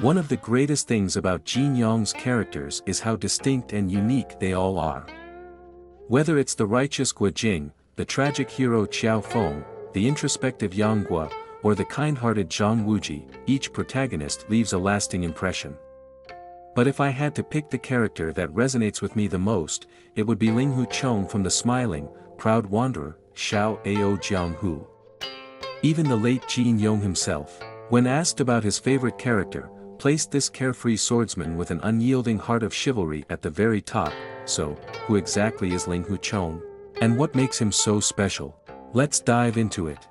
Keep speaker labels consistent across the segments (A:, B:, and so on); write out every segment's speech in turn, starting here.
A: One of the greatest things about Jin Yong's characters is how distinct and unique they all are. Whether it's the righteous Guo Jing, the tragic hero Qiao Feng, the introspective Yang Guo, or the kind-hearted Zhang Wuji, each protagonist leaves a lasting impression. But if I had to pick the character that resonates with me the most, it would be Linghu Chong from the smiling, proud wanderer, Xiao Ao Jianghu. Even the late Jin Yong himself, when asked about his favorite character, placed this carefree swordsman with an unyielding heart of chivalry at the very top. So, who exactly is Linghu Chong? And what makes him so special? Let's dive into it.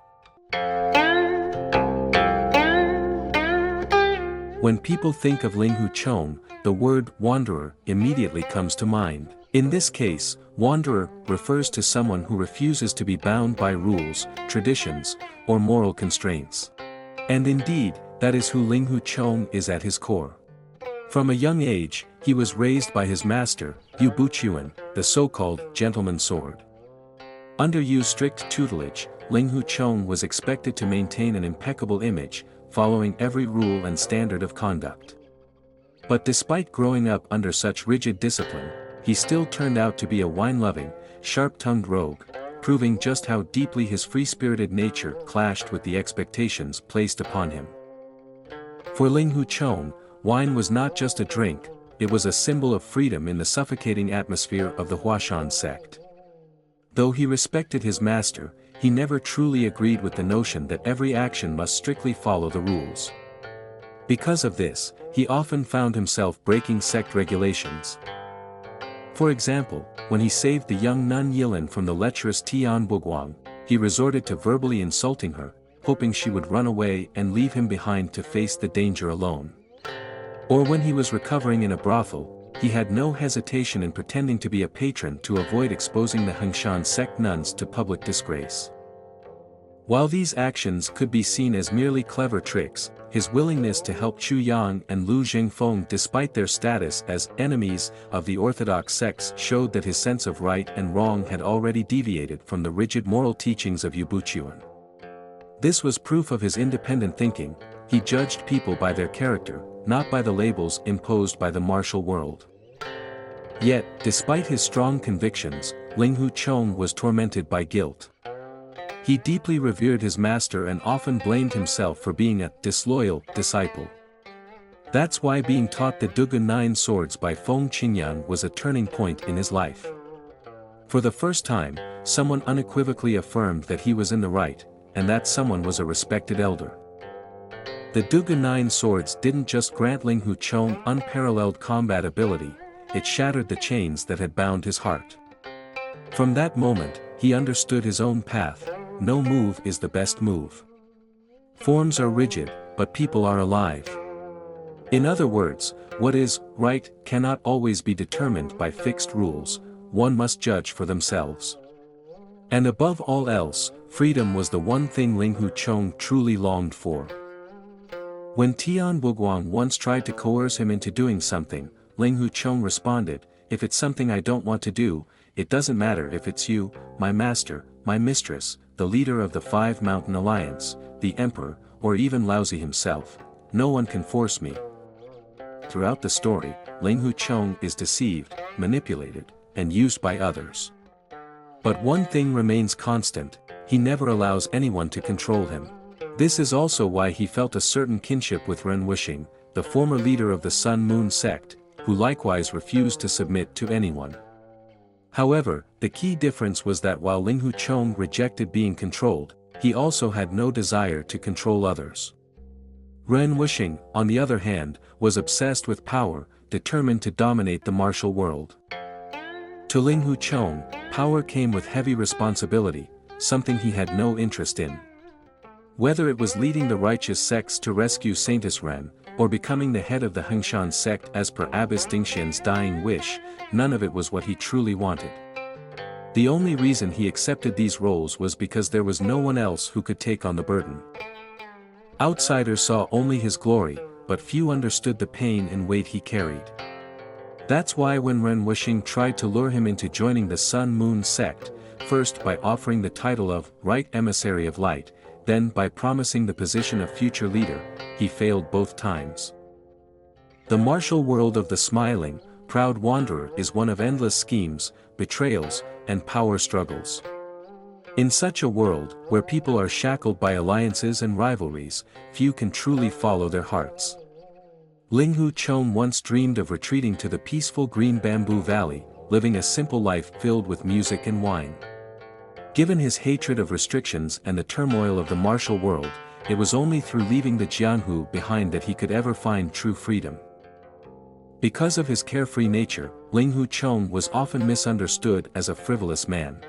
A: When people think of Linghu Chong, the word wanderer immediately comes to mind. In this case, wanderer refers to someone who refuses to be bound by rules, traditions, or moral constraints. And indeed, that is who Linghu Chong is at his core. From a young age, he was raised by his master, Yu Buchuan, the so-called gentleman sword. Under Yu's strict tutelage, Linghu Chong was expected to maintain an impeccable image, following every rule and standard of conduct. But despite growing up under such rigid discipline, he still turned out to be a wine-loving, sharp-tongued rogue, proving just how deeply his free-spirited nature clashed with the expectations placed upon him. For Linghu Chong, wine was not just a drink, it was a symbol of freedom in the suffocating atmosphere of the Huashan Sect. Though he respected his master, he never truly agreed with the notion that every action must strictly follow the rules. Because of this, he often found himself breaking sect regulations. For example, when he saved the young nun Yilin from the lecherous Tian Buguang, he resorted to verbally insulting her, hoping she would run away and leave him behind to face the danger alone. Or when he was recovering in a brothel, he had no hesitation in pretending to be a patron to avoid exposing the Huashan Sect nuns to public disgrace. While these actions could be seen as merely clever tricks, his willingness to help Chu Yang and Lu Jingfeng despite their status as enemies of the orthodox sects showed that his sense of right and wrong had already deviated from the rigid moral teachings of Yu Buchuan. This was proof of his independent thinking. He judged people by their character, not by the labels imposed by the martial world. Yet, despite his strong convictions, Linghu Chong was tormented by guilt. He deeply revered his master and often blamed himself for being a disloyal disciple. That's why being taught the Dugu 9 swords by Feng Qingyan was a turning point in his life. For the first time, someone unequivocally affirmed that he was in the right, and that someone was a respected elder. The Dugu 9 swords didn't just grant Linghu Chong unparalleled combat ability, it shattered the chains that had bound his heart. From that moment, he understood his own path. No move is the best move. Forms are rigid, but people are alive. In other words, what is right cannot always be determined by fixed rules, one must judge for themselves. And above all else, freedom was the one thing Linghu Chong truly longed for. When Tian Buguang once tried to coerce him into doing something, Linghu Chong responded, "If it's something I don't want to do, it doesn't matter if it's you, my master, my mistress, the leader of the Five Mountain Alliance, the emperor, or even Laozi himself. No one can force me." Throughout the story, Linghu Chong is deceived, manipulated, and used by others. But one thing remains constant, he never allows anyone to control him. This is also why he felt a certain kinship with Ren Wuxing, the former leader of the Sun Moon sect, who likewise refused to submit to anyone. However, the key difference was that while Linghu Chong rejected being controlled, he also had no desire to control others. Ren Wuxing, on the other hand, was obsessed with power, determined to dominate the martial world. To Linghu Chong, power came with heavy responsibility, something he had no interest in. Whether it was leading the righteous sects to rescue Saintess Ren, or becoming the head of the Huashan Sect as per Abbess Dingxian's dying wish, none of it was what he truly wanted. The only reason he accepted these roles was because there was no one else who could take on the burden. Outsiders saw only his glory, but few understood the pain and weight he carried. That's why when Ren Wuxing tried to lure him into joining the Sun Moon sect, first by offering the title of Right Emissary of Light, then by promising the position of future leader, he failed both times. The martial world of the smiling, proud wanderer is one of endless schemes, betrayals, and power struggles. In such a world, where people are shackled by alliances and rivalries, few can truly follow their hearts. Linghu Chong once dreamed of retreating to the peaceful green bamboo valley, living a simple life filled with music and wine. Given his hatred of restrictions and the turmoil of the martial world, it was only through leaving the Jianhu behind that he could ever find true freedom. Because of his carefree nature, Linghu Chong was often misunderstood as a frivolous man.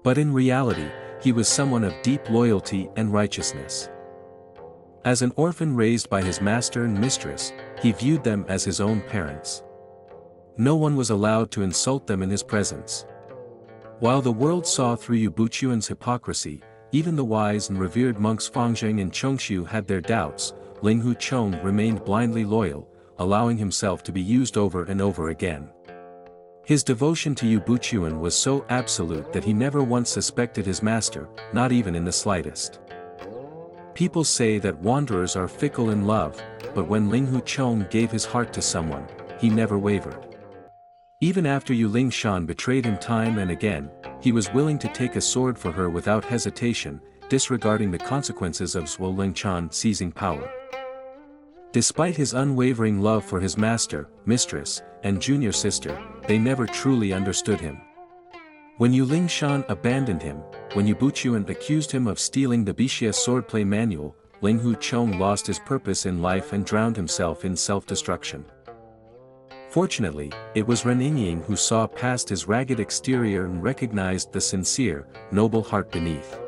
A: But in reality, he was someone of deep loyalty and righteousness. As an orphan raised by his master and mistress, he viewed them as his own parents. No one was allowed to insult them in his presence. While the world saw through Yu Buchuan's hypocrisy, even the wise and revered monks Fangzheng and Chongshu had their doubts. Linghu Chong remained blindly loyal, allowing himself to be used over and over again. His devotion to Yu Buchuan was so absolute that he never once suspected his master, not even in the slightest. People say that wanderers are fickle in love, but when Linghu Chong gave his heart to someone, he never wavered. Even after Yu Lingshan betrayed him time and again, he was willing to take a sword for her without hesitation, disregarding the consequences of Zhuo Lingchan seizing power. Despite his unwavering love for his master, mistress, and junior sister, they never truly understood him. When Yu Lingshan abandoned him, when Yu Buchuan accused him of stealing the Bixia swordplay manual, Linghu Chong lost his purpose in life and drowned himself in self-destruction. Fortunately, it was Ren Yingying who saw past his ragged exterior and recognized the sincere, noble heart beneath.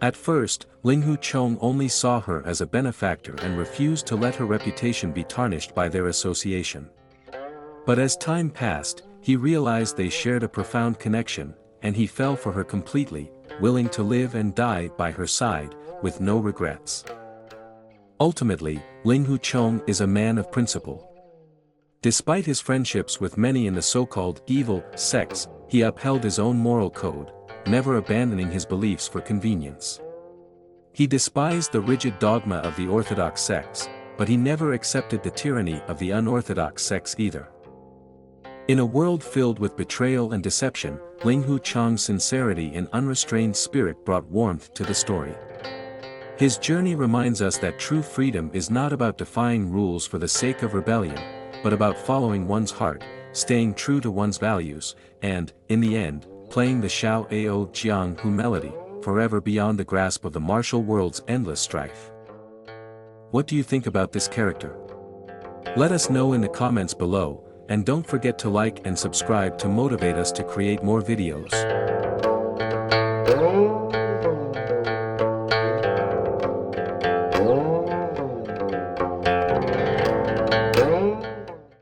A: At first, Linghu Chong only saw her as a benefactor and refused to let her reputation be tarnished by their association. But as time passed, he realized they shared a profound connection, and he fell for her completely, willing to live and die by her side, with no regrets. Ultimately, Linghu Chong is a man of principle. Despite his friendships with many in the so-called evil sects, he upheld his own moral code, never abandoning his beliefs for convenience. He despised the rigid dogma of the orthodox sects, but he never accepted the tyranny of the unorthodox sects either. In a world filled with betrayal and deception, Linghu Chong's sincerity and unrestrained spirit brought warmth to the story. His journey reminds us that true freedom is not about defying rules for the sake of rebellion, but about following one's heart, staying true to one's values, and, in the end, playing the Xiao Ao Jiang Hu melody, forever beyond the grasp of the martial world's endless strife. What do you think about this character? Let us know in the comments below, and don't forget to like and subscribe to motivate us to create more videos.